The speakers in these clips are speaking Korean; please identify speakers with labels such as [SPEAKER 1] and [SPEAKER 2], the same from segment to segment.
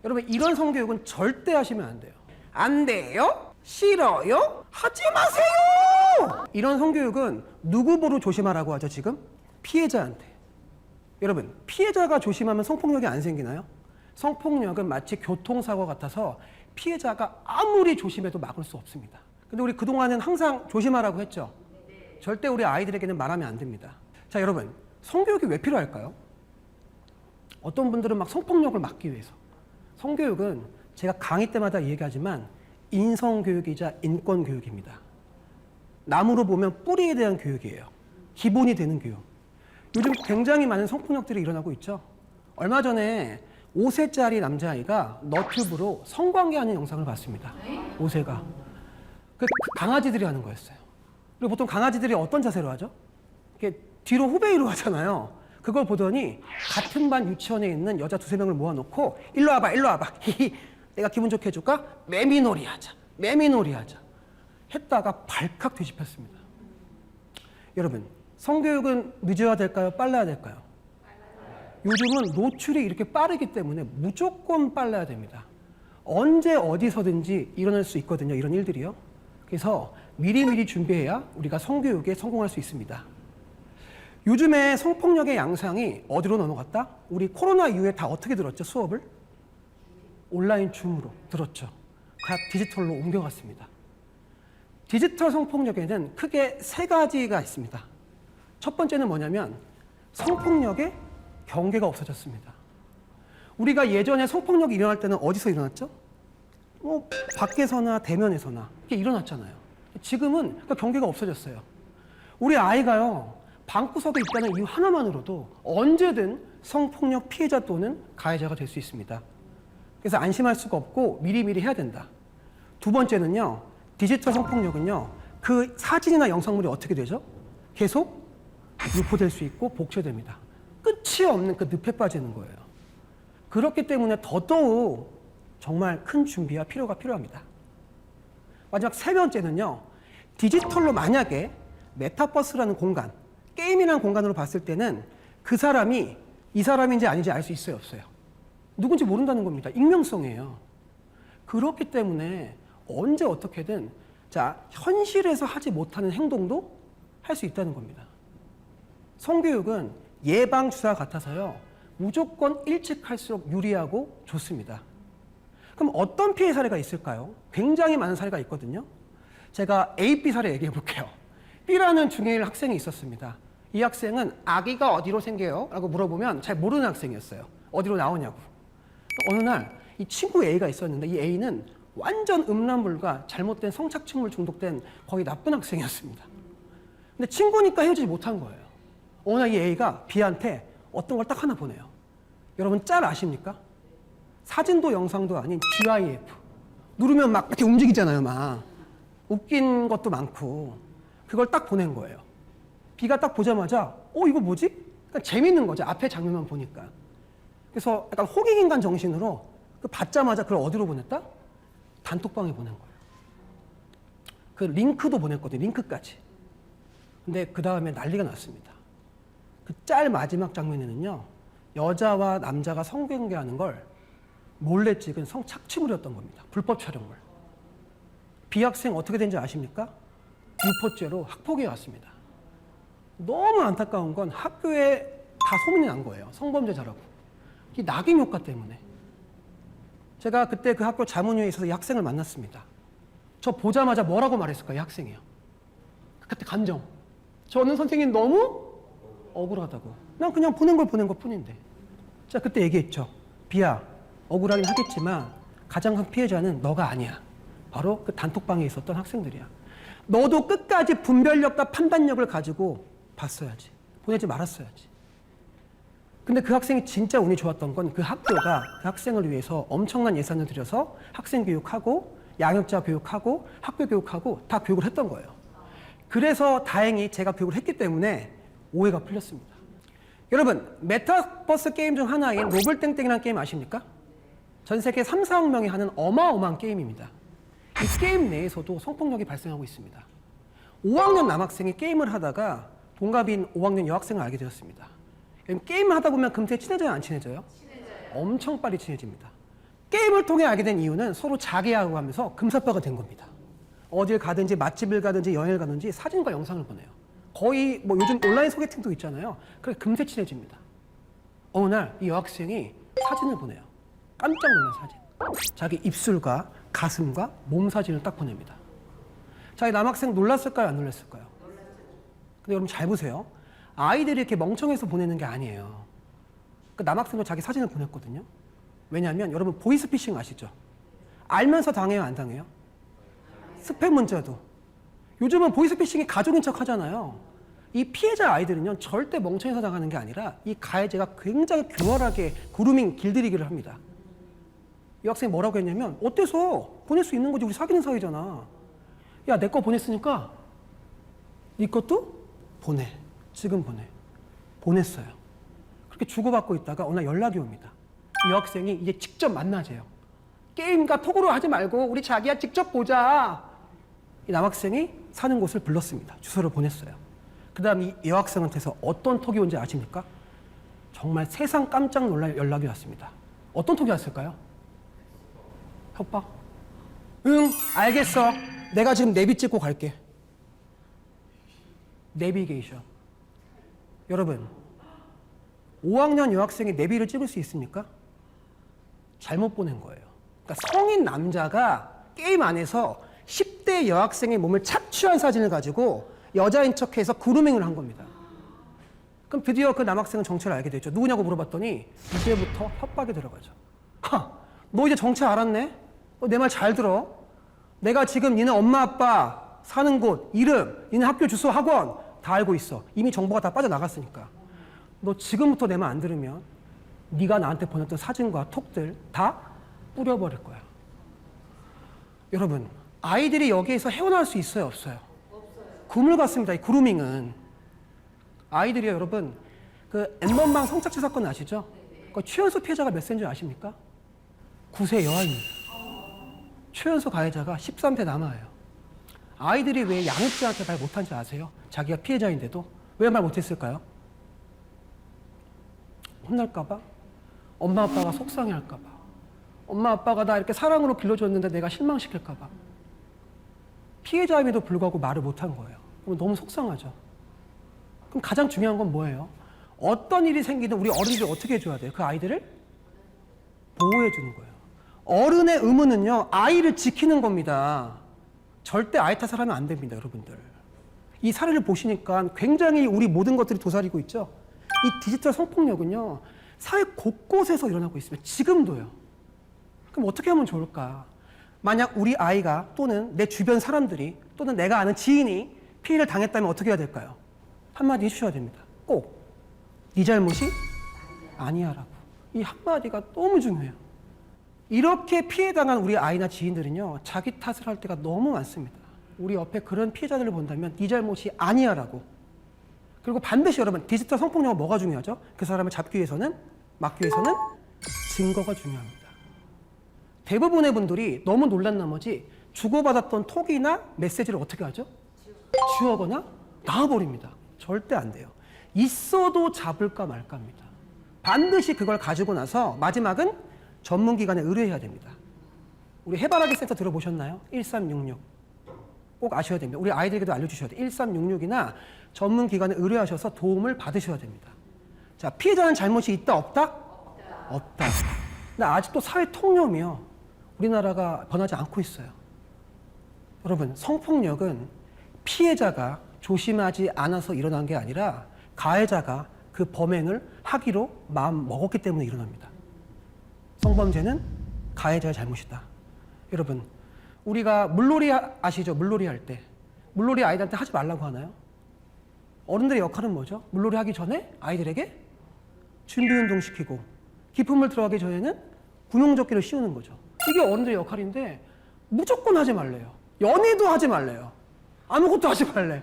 [SPEAKER 1] 여러분 이런 성교육은 절대 하시면 안 돼요. 안 돼요? 싫어요? 하지 마세요! 이런 성교육은 누구 보고 조심하라고 하죠 지금? 피해자한테. 여러분 피해자가 조심하면 성폭력이 안 생기나요? 성폭력은 마치 교통사고 같아서 피해자가 아무리 조심해도 막을 수 없습니다. 근데 우리 그동안은 항상 조심하라고 했죠? 절대 우리 아이들에게는 말하면 안 됩니다. 자 여러분 성교육이 왜 필요할까요? 어떤 분들은 막 성폭력을 막기 위해서. 성교육은 제가 강의 때마다 얘기하지만 인성교육이자 인권교육입니다. 나무로 보면 뿌리에 대한 교육이에요. 기본이 되는 교육. 요즘 굉장히 많은 성폭력들이 일어나고 있죠. 얼마 전에 5세짜리 남자아이가 너튜브로 성관계하는 영상을 봤습니다. 5세가. 그 강아지들이 하는 거였어요. 그리고 보통 강아지들이 어떤 자세로 하죠? 이렇게 뒤로 후베이로 하잖아요. 그걸 보더니 같은 반 유치원에 있는 여자 2~3명을 모아놓고 일로 와봐 일로 와봐 히히 내가 기분 좋게 해줄까? 매미놀이 하자 매미놀이 하자 했다가 발칵 뒤집혔습니다. 여러분 성교육은 늦어야 될까요? 빨라야 될까요? 요즘은 노출이 이렇게 빠르기 때문에 무조건 빨라야 됩니다. 언제 어디서든지 일어날 수 있거든요. 이런 일들이요. 그래서 미리미리 준비해야 우리가 성교육에 성공할 수 있습니다. 요즘에 성폭력의 양상이 어디로 넘어갔다? 우리 코로나 이후에 다 어떻게 들었죠? 수업을? 온라인 줌으로 들었죠. 다 디지털로 옮겨갔습니다. 디지털 성폭력에는 크게 3가지가 있습니다. 첫 번째는 뭐냐면 성폭력의 경계가 없어졌습니다. 우리가 예전에 성폭력이 일어날 때는 어디서 일어났죠? 밖에서나 대면에서나 이게 일어났잖아요. 지금은 그 경계가 없어졌어요. 우리 아이가요 방구석에 있다는 이유 하나만으로도 언제든 성폭력 피해자 또는 가해자가 될 수 있습니다. 그래서 안심할 수가 없고 미리미리 해야 된다. 두 번째는요 디지털 성폭력은요 그 사진이나 영상물이 어떻게 되죠? 계속 유포될 수 있고 복제됩니다. 끝이 없는 그 늪에 빠지는 거예요. 그렇기 때문에 더더욱 정말 큰 준비와 필요가 필요합니다. 마지막 3번째는요. 디지털로 만약에 메타버스라는 공간, 게임이라는 공간으로 봤을 때는 그 사람이 이 사람인지 아닌지 알 수 있어요, 없어요? 누군지 모른다는 겁니다. 익명성이에요. 그렇기 때문에 언제 어떻게든 현실에서 하지 못하는 행동도 할 수 있다는 겁니다. 성교육은 예방주사 같아서요. 무조건 일찍 할수록 유리하고 좋습니다. 그럼 어떤 피해 사례가 있을까요? 굉장히 많은 사례가 있거든요. 제가 A, B 사례 얘기해 볼게요. B라는 중1 학생이 있었습니다. 이 학생은 아기가 어디로 생겨요? 라고 물어보면 잘 모르는 학생이었어요. 어디로 나오냐고. 어느 날 이 친구 A가 있었는데 이 A는 완전 음란물과 잘못된 성착취물 중독된 거의 나쁜 학생이었습니다. 근데 친구니까 헤어지지 못한 거예요. 어느 날 이 A가 B한테 어떤 걸 딱 하나 보내요. 여러분 짤 아십니까? 사진도 영상도 아닌 GIF. 누르면 막 이렇게 움직이잖아요, 막. 웃긴 것도 많고. 그걸 딱 보낸 거예요. B가 딱 보자마자, 이거 뭐지? 그러니까 재밌는 거죠. 앞에 장면만 보니까. 그래서 약간 호객인간 정신으로 그 받자마자 그걸 어디로 보냈다? 단톡방에 보낸 거예요. 그 링크도 보냈거든요, 링크까지. 근데 그 다음에 난리가 났습니다. 그 짤 마지막 장면에는요, 여자와 남자가 성관계하는 걸 몰래 찍은 성착취물이었던 겁니다. 불법 촬영물. B 학생 어떻게 된지 아십니까? 유포죄로 학폭에 왔습니다. 너무 안타까운 건 학교에 다 소문이 난 거예요. 성범죄자라고. 이 낙인 효과 때문에. 제가 그때 그 학교 자문위에 있어서 이 학생을 만났습니다. 저 보자마자 뭐라고 말했을까요? 이 학생이요. 그때 감정. 저는 선생님 너무 억울하다고. 난 그냥 보낸 것 뿐인데. 자, 그때 얘기했죠. B야, 억울하긴 하겠지만 가장 큰 피해자는 너가 아니야. 바로 그 단톡방에 있었던 학생들이야. 너도 끝까지 분별력과 판단력을 가지고 봤어야지. 보내지 말았어야지. 근데 그 학생이 진짜 운이 좋았던 건 그 학교가 그 학생을 위해서 엄청난 예산을 들여서 학생 교육하고 양육자 교육하고 학교 교육하고 다 교육을 했던 거예요. 그래서 다행히 제가 교육을 했기 때문에 오해가 풀렸습니다. 여러분, 메타버스 게임 중 하나인 로블땡땡이라는 게임 아십니까? 전 세계 3, 4억 명이 하는 어마어마한 게임입니다. 이 게임 내에서도 성폭력이 발생하고 있습니다. 5학년 남학생이 게임을 하다가 동갑인 5학년 여학생을 알게 되었습니다. 게임을 하다 보면 금세 친해져요, 안 친해져요? 친해져요. 엄청 빨리 친해집니다. 게임을 통해 알게 된 이유는 서로 자기하고 하면서 금사빠가 된 겁니다. 어딜 가든지 맛집을 가든지 여행을 가든지 사진과 영상을 보내요. 거의 뭐 요즘 온라인 소개팅도 있잖아요. 그래서 금세 친해집니다. 어느 날 이 여학생이 사진을 보내요. 깜짝 놀란 사진. 자기 입술과 가슴과 몸 사진을 딱 보냅니다. 자, 이 남학생 놀랐을까요? 안 놀랐을까요? 근데 여러분 잘 보세요. 아이들이 이렇게 멍청해서 보내는 게 아니에요. 그 남학생도 자기 사진을 보냈거든요. 왜냐하면 여러분 보이스피싱 아시죠? 알면서 당해요, 안 당해요? 스팸 문자도. 요즘은 보이스피싱이 가족인 척 하잖아요. 이 피해자 아이들은요, 절대 멍청해서 당하는 게 아니라 이 가해자가 굉장히 교활하게 그루밍 길들이기를 합니다. 이 학생이 뭐라고 했냐면, 어때서? 보낼 수 있는 거지. 우리 사귀는 사이잖아. 야, 내 거 보냈으니까 네 것도 보내. 지금 보내. 보냈어요. 그렇게 주고받고 있다가 어느 날 연락이 옵니다. 이 여학생이 이제 직접 만나재요. 게임과 톡으로 하지 말고 우리 자기야 직접 보자. 이 남학생이 사는 곳을 불렀습니다. 주소를 보냈어요. 그 다음 이 여학생한테서 어떤 톡이 온지 아십니까? 정말 세상 깜짝 놀랄 연락이 왔습니다. 어떤 톡이 왔을까요? 협박? 응, 알겠어. 내가 지금 내비 찍고 갈게. 내비게이션. 여러분, 5학년 여학생이 내비를 찍을 수 있습니까? 잘못 보낸 거예요. 그러니까 성인 남자가 게임 안에서 10대 여학생의 몸을 착취한 사진을 가지고 여자인 척해서 그루밍을 한 겁니다. 그럼 드디어 그 남학생은 정체를 알게 됐죠. 누구냐고 물어봤더니 이제부터 협박에 들어가죠. 너 이제 정체 알았네? 너 내 말 잘 들어. 내가 지금 니네 엄마 아빠 사는 곳, 이름, 니네 학교 주소, 학원 다 알고 있어. 이미 정보가 다 빠져나갔으니까. 너 지금부터 내 말 안 들으면 네가 나한테 보냈던 사진과 톡들 다 뿌려버릴 거야. 여러분, 아이들이 여기에서 헤어나올 수 있어요, 없어요? 그물 같습니다. 이 그루밍은. 아이들이요, 여러분, 그 N번방 성착취 사건 아시죠? 그 최연소 피해자가 몇 세인지 아십니까? 9세 여아입니다. 최연소 가해자가 13세 남아예요. 아이들이 왜 양육자한테 말 못한지 아세요? 자기가 피해자인데도. 왜 말 못했을까요? 혼날까봐? 엄마 아빠가 속상해할까봐. 엄마 아빠가 나 이렇게 사랑으로 길러줬는데 내가 실망시킬까봐. 피해자임에도 불구하고 말을 못한 거예요. 그럼 너무 속상하죠. 그럼 가장 중요한 건 뭐예요? 어떤 일이 생기든 우리 어른들이 어떻게 해줘야 돼요? 그 아이들을 보호해 주는 거예요. 어른의 의무는요, 아이를 지키는 겁니다. 절대 아이 탓을 하면 안 됩니다, 여러분들. 이 사례를 보시니까 굉장히 우리 모든 것들이 도사리고 있죠. 이 디지털 성폭력은요, 사회 곳곳에서 일어나고 있습니다. 지금도요. 그럼 어떻게 하면 좋을까? 만약 우리 아이가 또는 내 주변 사람들이 또는 내가 아는 지인이 피해를 당했다면 어떻게 해야 될까요? 한마디 해주셔야 됩니다. 꼭. 네 잘못이 아니야라고. 이 한마디가 너무 중요해요. 이렇게 피해당한 우리 아이나 지인들은요, 자기 탓을 할 때가 너무 많습니다. 우리 옆에 그런 피해자들을 본다면 네 잘못이 아니야라고. 그리고 반드시 여러분, 디지털 성폭력은 뭐가 중요하죠? 그 사람을 잡기 위해서는, 막기 위해서는 증거가 중요합니다. 대부분의 분들이 너무 놀란 나머지 주고받았던 톡이나 메시지를 어떻게 하죠? 지우거나 놔버립니다. 절대 안 돼요. 있어도 잡을까 말까입니다. 반드시 그걸 가지고 나서 마지막은 전문기관에 의뢰해야 됩니다. 우리 해바라기 센터 들어보셨나요? 1366. 꼭 아셔야 됩니다. 우리 아이들에게도 알려주셔야 돼요. 1366이나 전문기관에 의뢰하셔서 도움을 받으셔야 됩니다. 자, 피해자는 잘못이 있다, 없다? 없다. 근데 아직도 사회 통념이요, 우리나라가 변하지 않고 있어요. 여러분, 성폭력은 피해자가 조심하지 않아서 일어난 게 아니라 가해자가 그 범행을 하기로 마음 먹었기 때문에 일어납니다. 성범죄는 가해자의 잘못이다. 여러분, 우리가 물놀이 아시죠? 물놀이 할 때. 물놀이 아이들한테 하지 말라고 하나요? 어른들의 역할은 뭐죠? 물놀이 하기 전에 아이들에게 준비운동 시키고 깊은 물 들어가기 전에는 구명조끼를 씌우는 거죠. 이게 어른들의 역할인데 무조건 하지 말래요. 연애도 하지 말래요. 아무것도 하지 말래.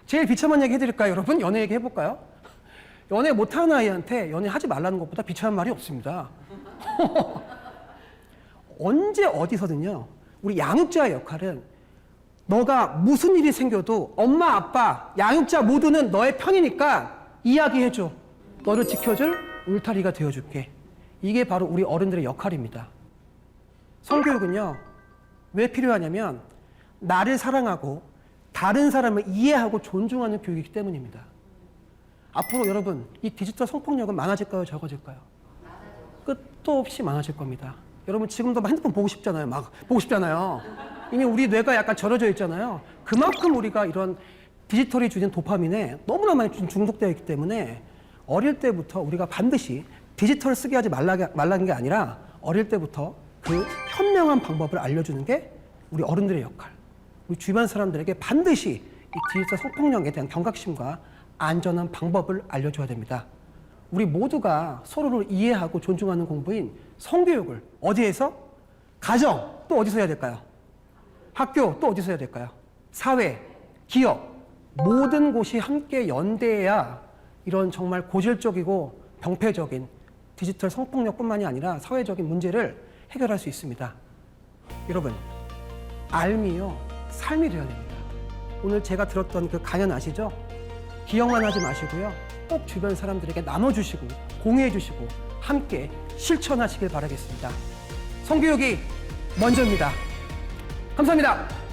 [SPEAKER 1] 제일 비참한 얘기 해드릴까요, 여러분? 연애 얘기 해볼까요? 연애 못하는 아이한테 연애하지 말라는 것보다 비참한 말이 없습니다. 언제 어디서든요, 우리 양육자의 역할은 너가 무슨 일이 생겨도 엄마, 아빠, 양육자 모두는 너의 편이니까 이야기해줘. 너를 지켜줄 울타리가 되어줄게. 이게 바로 우리 어른들의 역할입니다. 성교육은요, 왜 필요하냐면 나를 사랑하고 다른 사람을 이해하고 존중하는 교육이기 때문입니다. 앞으로 여러분, 이 디지털 성폭력은 많아질까요, 적어질까요? 끝도 없이 많아질 겁니다. 여러분 지금도 핸드폰 보고 싶잖아요. 막 보고 싶잖아요. 이미 우리 뇌가 약간 절여져 있잖아요. 그만큼 우리가 이런 디지털이 주는 도파민에 너무나 많이 중독되어 있기 때문에 어릴 때부터 우리가 반드시 디지털을 쓰게 하지 말라는 게 아니라 어릴 때부터 그 현명한 방법을 알려주는 게 우리 어른들의 역할. 우리 주변 사람들에게 반드시 이 디지털 성폭력에 대한 경각심과 안전한 방법을 알려줘야 됩니다. 우리 모두가 서로를 이해하고 존중하는 공부인 성교육을 어디에서? 가정, 또 어디서 해야 될까요? 학교, 또 어디서 해야 될까요? 사회, 기업, 모든 곳이 함께 연대해야 이런 정말 고질적이고 병폐적인 디지털 성폭력뿐만이 아니라 사회적인 문제를 해결할 수 있습니다. 여러분, 알미요, 삶이 되어야 됩니다. 오늘 제가 들었던 그 강연 아시죠? 기억만 하지 마시고요. 꼭 주변 사람들에게 나눠주시고 공유해주시고 함께 실천하시길 바라겠습니다. 성교육이 먼저입니다. 감사합니다.